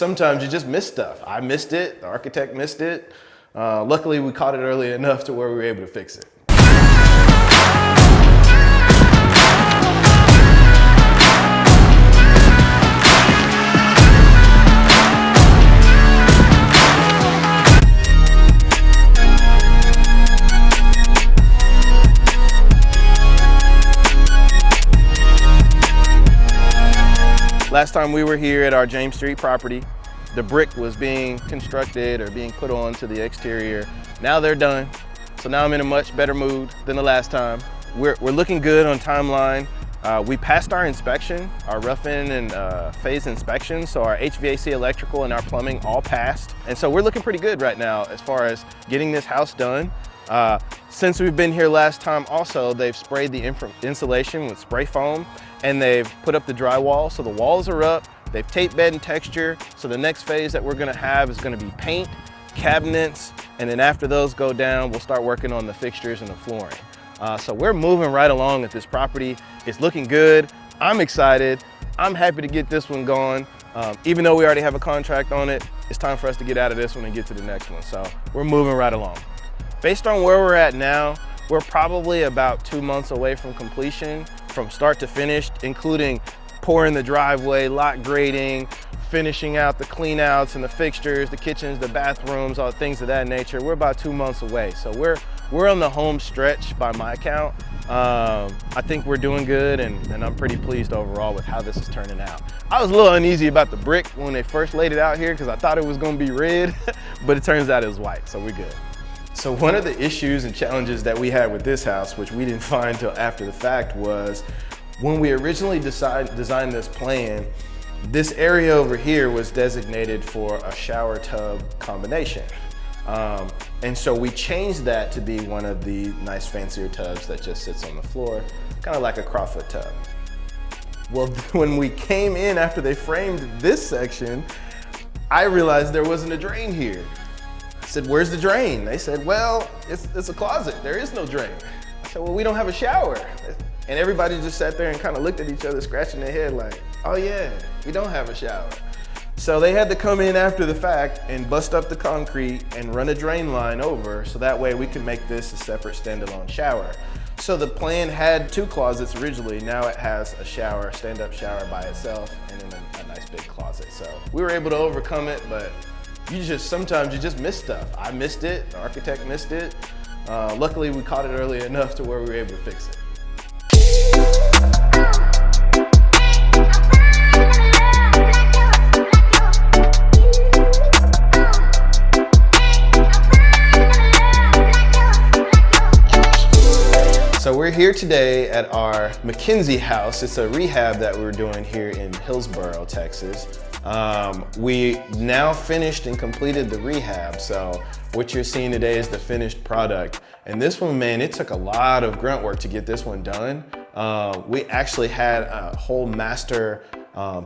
sometimes you just miss stuff. I missed it, the architect missed it. Luckily we caught it early enough to where we were able to fix it. Last time we were here at our James Street property, the brick was being constructed or being put on to the exterior. Now they're done. So now I'm in a much better mood than the last time. We're looking good on timeline. We passed our inspection, our rough-in and phase inspection. So our HVAC, electrical, and our plumbing all passed. And so we're looking pretty good right now as far as getting this house done. Since we've been here last time also, they've sprayed the insulation with spray foam and they've put up the drywall. So the walls are up, they've taped bed and texture. So the next phase that we're gonna have is gonna be paint, cabinets, and then after those go down, we'll start working on the fixtures and the flooring. So we're moving right along at this property. It's looking good. I'm excited. I'm happy to get this one going. Even though we already have a contract on it, it's time for us to get out of this one and get to the next one. So we're moving right along. Based on where we're at now, we're probably about 2 months away from completion, from start to finish, including pouring the driveway, lot grading, finishing out the clean outs and the fixtures, the kitchens, the bathrooms, all things of that nature. We're about 2 months away. So we're on the home stretch by my count. I think we're doing good and I'm pretty pleased overall with how this is turning out. I was a little uneasy about the brick when they first laid it out here because I thought it was gonna be red, but it turns out it was white, so we're good. So one of the issues and challenges that we had with this house, which we didn't find till after the fact, was when we originally designed this plan, this area over here was designated for a shower tub combination. And so we changed that to be one of the nice fancier tubs that just sits on the floor, kind of like a Crawford tub. Well, when we came in after they framed this section, I realized there wasn't a drain here. I said, where's the drain? They said, well, it's a closet. There is no drain. I said, well, we don't have a shower. And everybody just sat there and kind of looked at each other, scratching their head like, oh yeah, we don't have a shower. So they had to come in after the fact and bust up the concrete and run a drain line over so that way we could make this a separate standalone shower. So the plan had 2 closets originally. Now it has a shower, stand-up shower by itself, and then a nice big closet. So we were able to overcome it, but sometimes you just miss stuff. I missed it, the architect missed it. Luckily we caught it early enough to where we were able to fix it. So we're here today at our McKenzie house. It's a rehab that we're doing here in Hillsboro, Texas. We now finished and completed the rehab. So what you're seeing today is the finished product. And this one, man, it took a lot of grunt work to get this one done. We actually had a whole master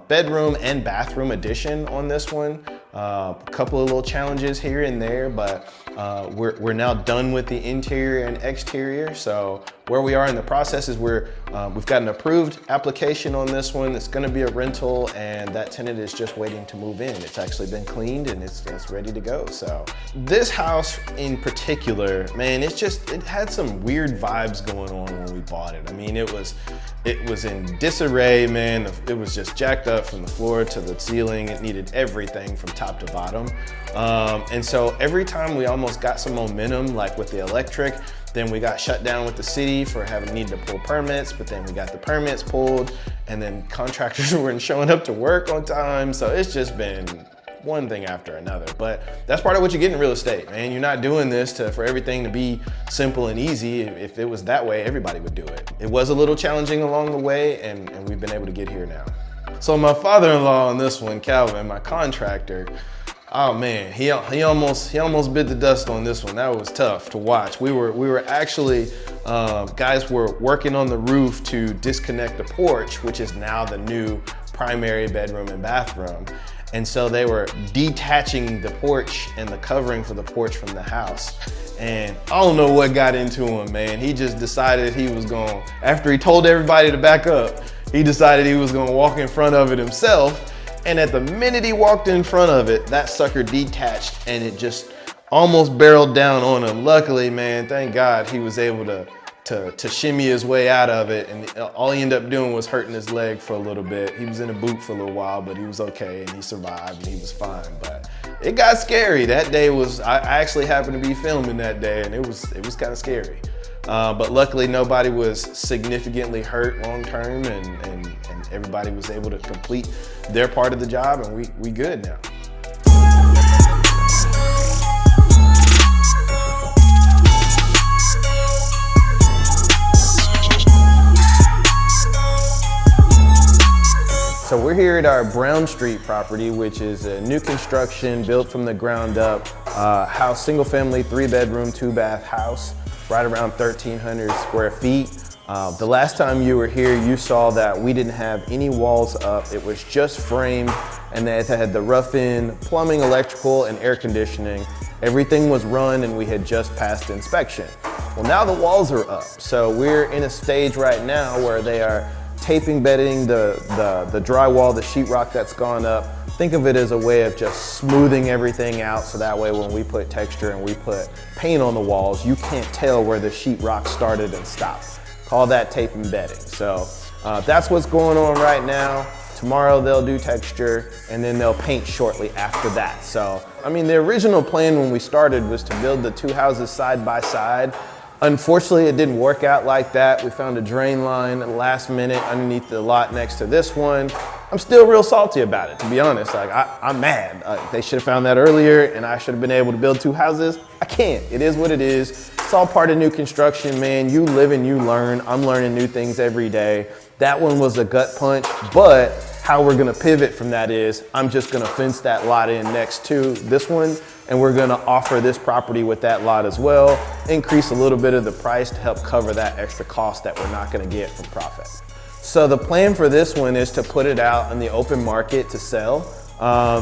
bedroom and bathroom addition on this one. A couple of little challenges here and there, but we're now done with the interior and exterior. So where we are in the process is we've got an approved application on this one. It's gonna be a rental and that tenant is just waiting to move in. It's actually been cleaned and it's ready to go. So this house in particular, man, it had some weird vibes going on when we bought it. I mean, it was in disarray, man. It was just jacked up from the floor to the ceiling. It needed everything from top to bottom. And so every time we almost got some momentum, like with the electric, then we got shut down with the city for needing to pull permits, but then we got the permits pulled and then contractors weren't showing up to work on time. So it's just been one thing after another, but that's part of what you get in real estate, man. You're not doing this for everything to be simple and easy. If it was that way, everybody would do it. It was a little challenging along the way and we've been able to get here now. So my father-in-law on this one, Calvin, my contractor, oh man, he almost bit the dust on this one. That was tough to watch. We were actually, guys were working on the roof to disconnect the porch, which is now the new primary bedroom and bathroom. And so they were detaching the porch and the covering for the porch from the house. And I don't know what got into him, man. He just decided he was going, after he told everybody to back up, he decided he was gonna walk in front of it himself And at the minute he walked in front of it, that sucker detached and it just almost barreled down on him. Luckily, man, thank God he was able to shimmy his way out of it, and all he ended up doing was hurting his leg for a little bit. He was in a boot for a little while, but he was okay and he survived and he was fine. But it got scary. That day was, I actually happened to be filming that day, and it was kind of scary. But luckily nobody was significantly hurt long term, and everybody was able to complete their part of the job, and we good now. So we're here at our Brown Street property, which is a new construction built from the ground up house, single family, 3-bedroom, 2-bath house, right around 1,300 square feet. The last time you were here, you saw that we didn't have any walls up. It was just framed, and it had the rough-in plumbing, electrical, and air conditioning. Everything was run, and we had just passed inspection. Well, now the walls are up. So we're in a stage right now where they are taping, bedding the drywall, the sheetrock that's gone up. Think of it as a way of just smoothing everything out, so that way when we put texture and we put paint on the walls, you can't tell where the sheetrock started and stopped. Call that tape and bedding. So that's what's going on right now. Tomorrow they'll do texture, and then they'll paint shortly after that. So, I mean, the original plan when we started was to build the 2 houses side by side. Unfortunately, it didn't work out like that. We found a drain line at the last minute underneath the lot next to this one. I'm still real salty about it, to be honest. Like, I'm mad. They should have found that earlier, and I should have been able to build 2 houses. I can't. It is what it is. It's all part of new construction, man. You live and you learn. I'm learning new things every day. That one was a gut punch, but how we're gonna pivot from that is I'm just gonna fence that lot in next to this one, and we're gonna offer this property with that lot as well, increase a little bit of the price to help cover that extra cost that we're not gonna get from profit. So the plan for this one is to put it out in the open market to sell.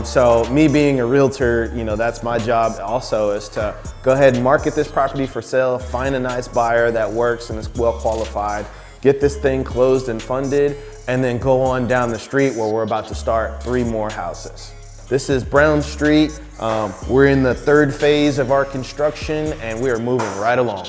So me being a realtor, you know, that's my job also, is to go ahead and market this property for sale, find a nice buyer that works and is well qualified, get this thing closed and funded, and then go on down the street where we're about to start 3 more houses. This is Brown Street. We're in the 3rd phase of our construction, and we are moving right along.